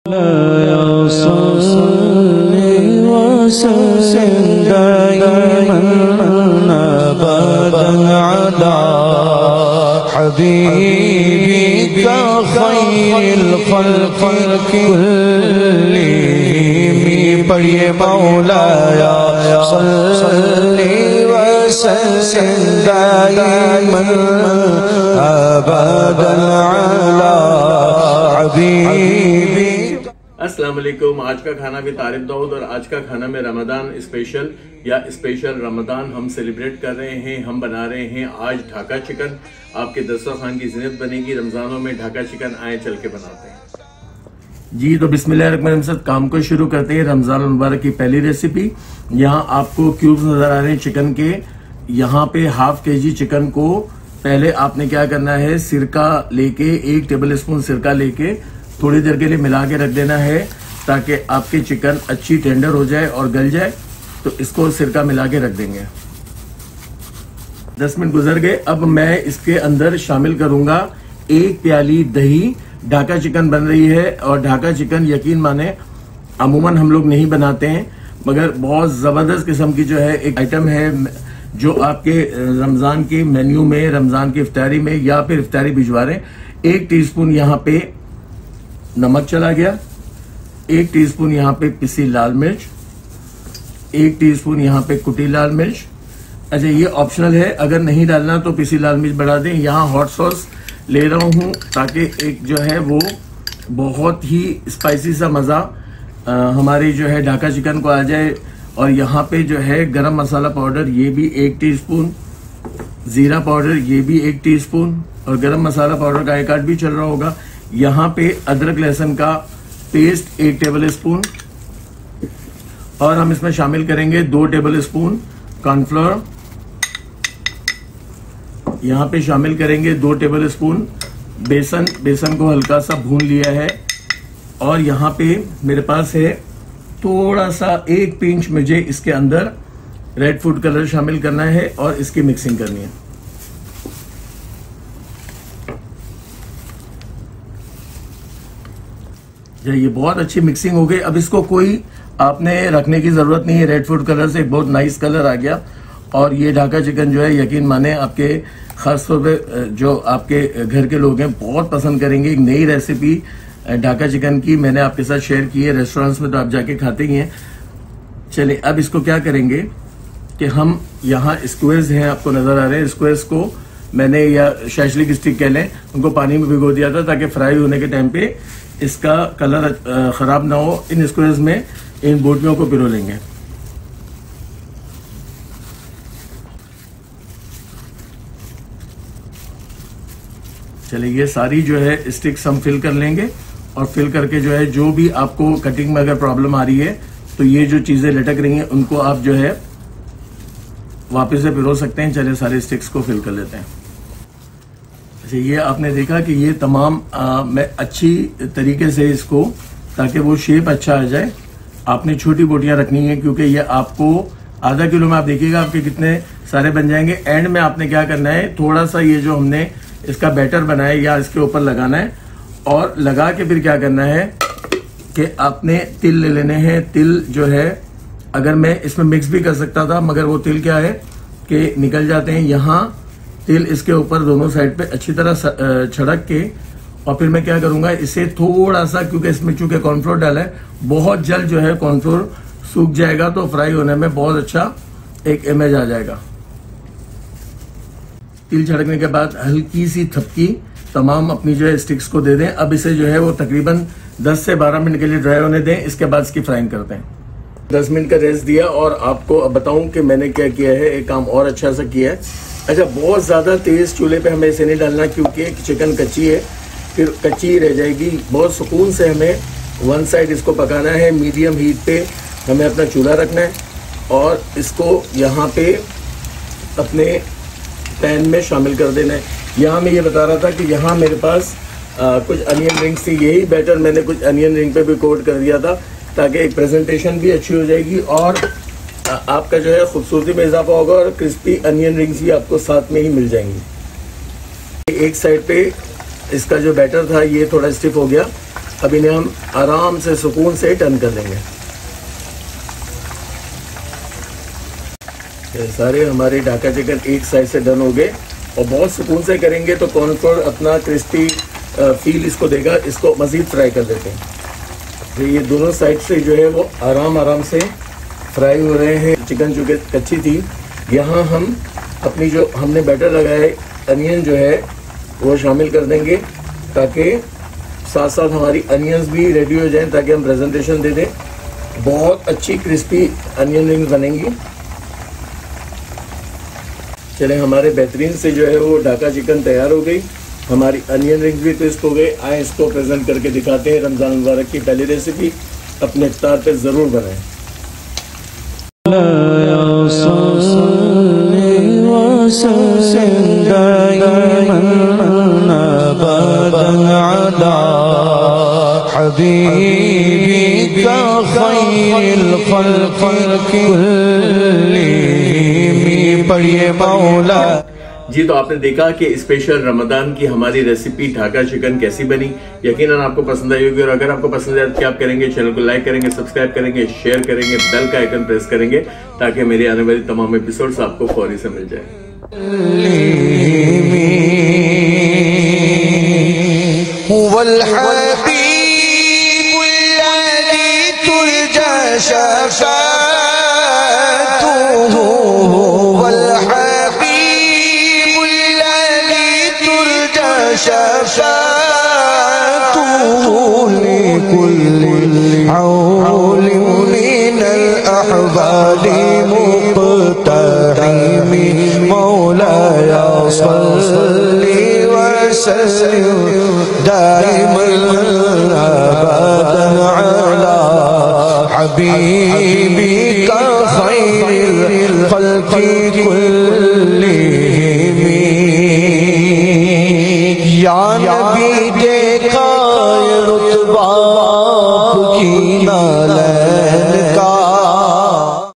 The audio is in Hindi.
हबीबिका खैरिल खल्क़ कुल्लिहिम। पढ़िए मौलाया सल्लि व सल्लिम दाइमन अबदन अला हबीबी। अस्सलाम वालेकुम। आज का खाना भी तारिफ दाऊद और आज का खाना में रमज़ान स्पेशल या स्पेशल रमज़ान हम सेलिब्रेट कर रहे हैं। हम बना रहे हैं आज ढाका चिकन। आपके दस्तरखान की ज़िन्नत बनेगी। रमज़ानों में ढाका चिकन आए चल के बनाते हैं जी। तो बिस्मिल्लाहिर्रहमानिर्रहीम काम को शुरू करते हैं। रमज़ान मुबारक की पहली रेसिपी। यहाँ आपको क्यूब्स नजर आ रहे हैं चिकन के। यहाँ पे हाफ केजी चिकन को पहले आपने क्या करना है, सिरका लेके 1 टेबल स्पून सिरका लेके थोड़ी देर के लिए मिला के रख देना है ताकि आपके चिकन अच्छी टेंडर हो जाए और गल जाए। तो इसको सिरका मिला के रख देंगे। 10 मिनट गुजर गए। अब मैं इसके अंदर शामिल करूंगा 1 प्याली दही। ढाका चिकन बन रही है और ढाका चिकन यकीन माने अमूमन हम लोग नहीं बनाते हैं, मगर बहुत जबरदस्त किस्म की जो है एक आइटम है जो आपके रमजान के मेन्यू में, रमजान की इफ्तारी में या फिर इफ्तारी भिजवा रहे हैं। 1 टीस्पून यहाँ पे नमक चला गया, 1 टीस्पून यहाँ पे पिसी लाल मिर्च, 1 टीस्पून यहाँ पे कुटी लाल मिर्च। अच्छा, ये ऑप्शनल है, अगर नहीं डालना तो पिसी लाल मिर्च बढ़ा दें। यहाँ हॉट सॉस ले रहा हूँ ताकि एक जो है वो बहुत ही स्पाइसी सा मज़ा हमारी जो है ढाका चिकन को आ जाए। और यहाँ पे जो है गरम मसाला पाउडर ये भी 1 टीस्पून, जीरा पाउडर ये भी 1 टीस्पून और गरम मसाला पाउडर का एक आध भी चल रहा होगा। यहाँ पे अदरक लहसुन का पेस्ट 1 टेबल स्पून और हम इसमें शामिल करेंगे 2 टेबल स्पून कॉर्नफ्लोर। यहाँ पे शामिल करेंगे 2 टेबल स्पून बेसन। बेसन को हल्का सा भून लिया है और यहाँ पे मेरे पास है थोड़ा सा 1 पिंच मुझे इसके अंदर रेड फूड कलर शामिल करना है और इसकी मिक्सिंग करनी है। ये बहुत अच्छी मिक्सिंग हो गई। अब इसको कोई आपने रखने की जरूरत नहीं है। रेड फूड कलर से एक बहुत नाइस कलर आ गया और ये ढाका चिकन जो है यकीन माने आपके खासतौर पे जो आपके घर के लोग हैं बहुत पसंद करेंगे। एक नई रेसिपी ढाका चिकन की मैंने आपके साथ शेयर की है। रेस्टोरेंट्स में तो आप जाके खाते ही हैं। चलिए अब इसको क्या करेंगे कि हम यहाँ स्क्वेयर्स हैं, आपको नजर आ रहे हैं। स्क्वेयर्स को मैंने या शैशलिक स्टिक कह लें, उनको पानी में भिगो दिया था ताकि फ्राई होने के टाइम पे इसका कलर खराब ना हो। इन स्क्वेयर्स में इन बोटियों को पिरो लेंगे। चलिए ये सारी जो है स्टिक्स हम फिल कर लेंगे और फिल करके जो है जो भी आपको कटिंग में अगर प्रॉब्लम आ रही है तो ये जो चीजें लटक रही हैं उनको आप जो है वापस से पिरो सकते हैं। चलिए सारे स्टिक्स को फिल कर लेते हैं। अच्छा, ये आपने देखा कि ये तमाम मैं अच्छी तरीके से इसको, ताकि वो शेप अच्छा आ जाए, आपने छोटी बोटियां रखनी है क्योंकि ये आपको आधा किलो में आप देखिएगा आपके कितने सारे बन जाएंगे। एंड में आपने क्या करना है, थोड़ा सा ये जो हमने इसका बैटर बनाया या इसके ऊपर लगाना है और लगा के फिर क्या करना है कि आपने तिल ले लेने हैं। तिल जो है अगर मैं इसमें मिक्स भी कर सकता था, मगर वो तिल क्या है कि निकल जाते हैं। यहाँ तिल इसके ऊपर दोनों साइड पे अच्छी तरह छिड़क के और फिर मैं क्या करूंगा, इसे थोड़ा सा, क्योंकि इसमें चूंकि कॉर्नफ्लोर डाला है, बहुत जल्द जो है कॉर्नफ्लोर सूख जाएगा तो फ्राई होने में बहुत अच्छा एक इमेज आ जाएगा। तिल छिड़कने के बाद हल्की सी थपकी तमाम अपनी जो है स्टिक्स को दे दें। अब इसे जो है वो तकरीबन 10 से 12 मिनट के लिए ड्राई होने दें। इसके बाद इसकी फ्राइंग करते हैं। 10 मिनट का रेस्ट दिया और आपको अब बताऊं कि मैंने क्या किया है। एक काम और अच्छा सा किया है। अच्छा, बहुत ज्यादा तेज चूल्हे पे हमें इसे नहीं डालना क्योंकि चिकन कच्ची है, फिर कच्ची ही रह जाएगी। बहुत सुकून से हमें वन साइड इसको पकाना है। मीडियम हीट पे हमें अपना चूल्हा रखना है और इसको यहाँ पे अपने पैन में शामिल कर देना है। यहाँ मैं ये बता रहा था कि यहाँ मेरे पास कुछ अनियन रिंग्स थी। यही बैटर मैंने कुछ अनियन रिंग पे भी कोट कर दिया था ताकि एक प्रेजेंटेशन भी अच्छी हो जाएगी और आपका जो है खूबसूरती में इजाफा होगा और क्रिस्पी अनियन रिंग्स भी आपको साथ में ही मिल जाएंगी। एक साइड पे इसका जो बैटर था ये थोड़ा स्टिफ हो गया अब इन्हें हम आराम से सुकून से टर्न कर देंगे। ये सारे हमारे ढाका चिकन एक साइड से डन हो गए, और बहुत सुकून से करेंगे तो कॉर्नफ्लोर अपना क्रिस्पी फील इसको देगा। इसको मज़ीद फ्राई कर देते हैं। तो ये दोनों साइड से जो है वो आराम से फ्राई हो रहे हैं। चिकन जो कि कच्ची थी, यहाँ हम अपनी जो हमने बैटर लगाया है अनियन जो है वो शामिल कर देंगे, ताकि साथ साथ हमारी अनियंस भी रेडी हो जाएं, ताकि हम प्रेजेंटेशन दे दें। बहुत अच्छी क्रिस्पी अनियन रिंग्स बनेंगी। चले, हमारे बेहतरीन से जो है वो ढाका चिकन तैयार हो गई, हमारी अनियन रिंग्स भी क्रिस्प हो गए। आए इसको प्रेजेंट करके दिखाते हैं। रमजान मुबारक की पहली रेसिपी अपने इफ्तार पे ज़रूर बनाएं। पढ़िए मौला। जी, तो आपने देखा कि स्पेशल रमजान की हमारी रेसिपी ढाका चिकन कैसी बनी। यकीनन आपको पसंद आई होगी, और अगर आपको पसंद आए तो क्या आप करेंगे? चैनल को लाइक करेंगे, सब्सक्राइब करेंगे, शेयर करेंगे, बेल का आइकन प्रेस करेंगे, ताकि मेरी आने वाली तमाम एपिसोड्स आपको फौरी से मिल जाए। हबीबी का खैर खल्क़ी कुल